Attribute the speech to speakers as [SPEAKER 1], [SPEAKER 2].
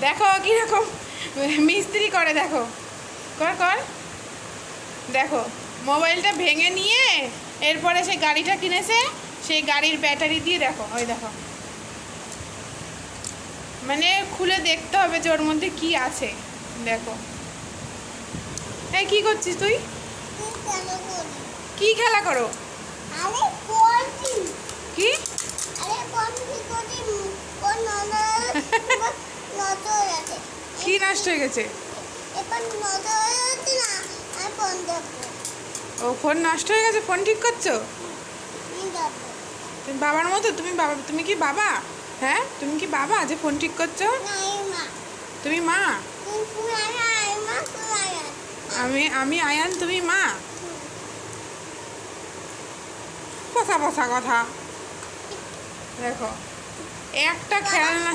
[SPEAKER 1] দেখো কিরকম মিস্ত্রি করে, দেখো কর কর। দেখো মোবাইলটা ভেঙে নিয়ে এরপরে সেই গাড়িটা কিনেছে, সেই গাড়ির ব্যাটারি দিয়ে দেখো, ওই দেখো, মানে খুলে দেখতে হবে যে ওর মধ্যে কি আছে। দেখো এই কি করছিস তুই? কি খেলা করো? কি কি নষ্ট হয়ে গেছে? ও ফোন নষ্ট হয়ে গেছে, ফোন ঠিক করছো? তুমি বাবার মতো, তুমি বাবা, তুমি কি বাবা? হ্যাঁ তুমি কি বাবা যে ফোন ঠিক করছো? তুমি মা? আমি আয়ান, তুমি মা? পচা পচা কথা। দেখো একটা খেলনা